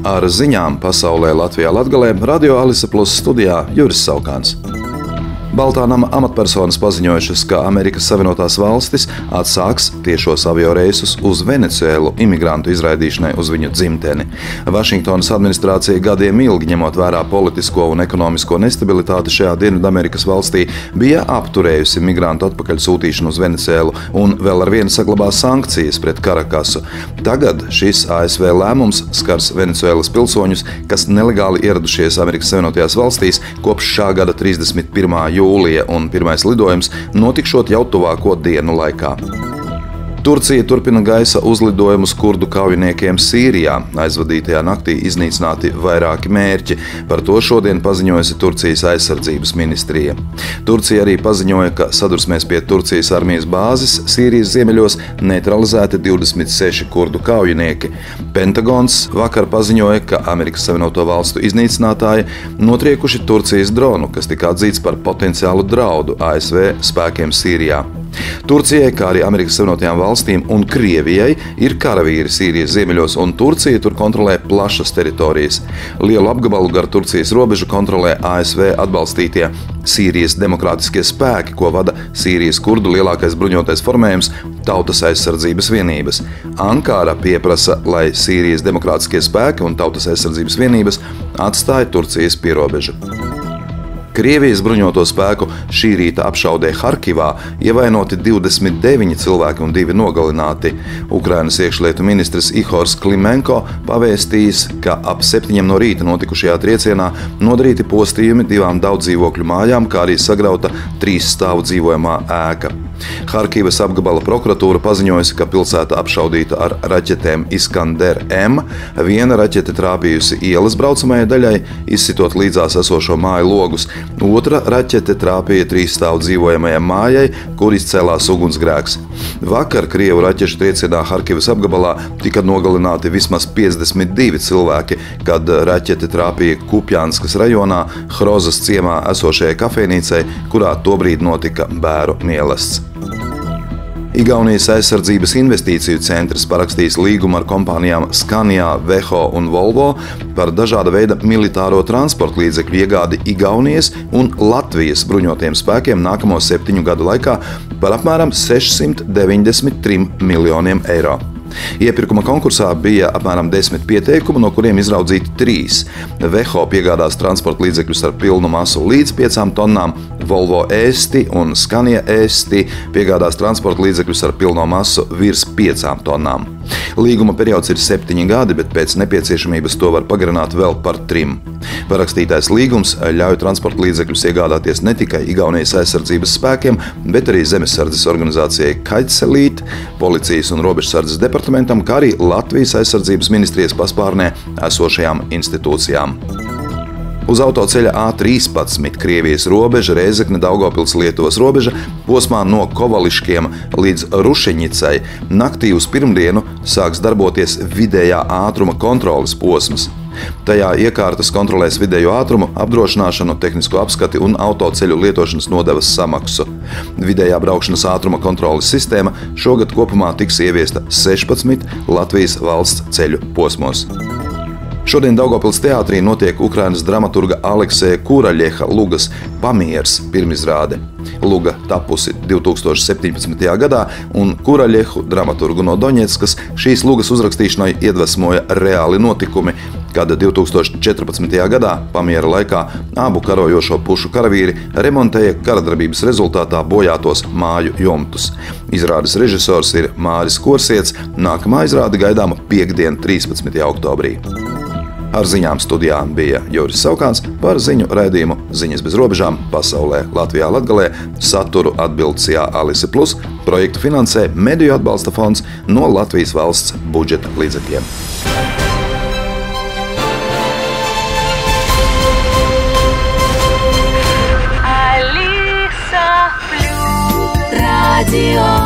Ar ziņām pasaulē Latvijā Latgalē Radio Alise Plus studijā Juris Saukāns. Baltā nama amatpersonas paziņojušas, ka Amerikas Savienotās valstis atsāks tiešos avioreisus uz Venecuēlu imigrantu izraidīšanai uz viņu dzimteni. Vašingtonas administrācija gadiem ilgi, ņemot vērā politisko un ekonomisko nestabilitāti šajā Dienvidamerikas valstī, bija apturējusi migrantu atpakaļ sūtīšanu uz Venecuēlu un vēl ar vienu saglabā sankcijas pret Karakasu. Tagad šis ASV lēmums skars Venecuēlas pilsoņus, kas nelegāli ieradušies Amerikas Savienotajās valstīs kopš šā gada 31. jūlija, un pirmais lidojums notikšot jau tuvāko dienu laikā. Turcija turpina gaisa uzlidojumus kurdu kaujiniekiem Sīrijā. Aizvadītajā naktī iznīcināti vairāki mērķi. Par to šodien paziņojusi Turcijas aizsardzības ministrija. Turcija arī paziņoja, ka sadursmēs pie Turcijas armijas bāzes Sīrijas ziemeļos neutralizēti 26 kurdu kaujinieki. Pentagons vakar paziņoja, ka Amerikas Savienoto valstu iznīcinātāji notriekuši Turcijas dronu, kas tika atzīts par potenciālu draudu ASV spēkiem Sīrijā. Turcijai, kā arī Amerikas Savienotajām valstīm un Krievijai, ir karavīri Sīrijas ziemeļos, un Turcija tur kontrolē plašas teritorijas. Lielu apgabalu gar Turcijas robežu kontrolē ASV atbalstītie Sīrijas demokrātiskie spēki, ko vada Sīrijas kurdu lielākais bruņotais formējums Tautas aizsardzības vienības. Ankara pieprasa, lai Sīrijas demokrātiskie spēki un Tautas aizsardzības vienības atstāja Turcijas pierobežu. Krievijas bruņoto spēku šī rīta apšaudē Harkivā ievainoti 29 cilvēki un 2 nogalināti. Ukrainas iekšlietu ministrs Ihors Klimenko pavēstījis, ka ap 7 no rīta notikušajā triecienā nodarīti postījumi 2 daudzdzīvokļu mājām, kā arī sagrauta 3 stāvu dzīvojamā ēka. Harkivas apgabala prokuratūra paziņojusi, ka pilsēta apšaudīta ar raķetēm Iskander M. Viena raķete trāpījusi ielas braucamajai daļai, izsitot līdzās esošo māju logus. Otra raķete trāpīja 3 stāvu dzīvojamajai mājai, kur izcēlās ugunsgrēks. Vakar Krievu raķešu triecienā Harkivas apgabalā tika nogalināti vismaz 52 cilvēki, kad raķete trāpīja Kupjanskas rajonā Hrozas ciemā esošajai kafejnīcai, kurā tobrīd notika bēru mielasts. Igaunijas aizsardzības investīciju centrs parakstījis līgumu ar kompānijām Scania, Veho un Volvo par dažāda veida militāro transporta līdzekļu iegādi Igaunijas un Latvijas bruņotiem spēkiem nākamo 7 gadu laikā par apmēram 693 miljoniem eiro. Iepirkuma konkursā bija apmēram 10 pieteikumu, no kuriem izraudzīti 3. Veho piegādās transporta līdzekļus ar pilnu masu līdz 5 tonnām, Volvo Ēsti un Scania Ēsti piegādās transporta līdzekļus ar pilno masu virs 5 tonnām. Līguma periods ir 7 gadi, bet pēc nepieciešamības to var pagarināt vēl par 3. Parakstītais līgums ļauj transporta līdzekļus iegādāties ne tikai Igaunijas aizsardzības spēkiem, bet arī zemesardzes organizācijai Kaitselīt, policijas un robežsardzes departamentam, kā arī Latvijas aizsardzības ministrijas paspārnē esošajām institūcijām. Uz autoceļa A13 Krievijas robeža, Rēzekne, Daugavpils, Lietuvas robeža posmā no Kovališkiem līdz Rušeņicai naktī uz pirmdienu sāks darboties vidējā ātruma kontroles posms. Tajā iekārtas kontrolēs vidējo ātrumu, apdrošināšanu, tehnisko apskati un autoceļu lietošanas nodevas samaksu. Vidējā braukšanas ātruma kontroles sistēma šogad kopumā tiks ieviesta 16 Latvijas valsts ceļu posmos. Šodien Daugavpils teātrī notiek Ukrainas dramaturga Alekseja Kuraļeha lugas Pamiers pirmizrāde. Luga tapusi 2017. gadā, un Kuraļehu, dramaturgu no Doņetskas, šīs lugas uzrakstīšanai iedvesmoja reāli notikumi, kad 2014. gadā Pamiera laikā abu karojošo pušu karavīri remontēja karadarbības rezultātā bojātos māju jumtus. Izrādes režisors ir Māris Korsiets, nākamā izrāde gaidāma piektdien, 13. oktobrī. Ar ziņām studijā bija Juris Saukāns. Par ziņu raidījumu Ziņas bez robežām pasaulē Latvijā Latgalē saturu atbildes Alise Plus projektu finansē Mediju atbalsta fonds no Latvijas valsts budžeta līdzekļiem. Radio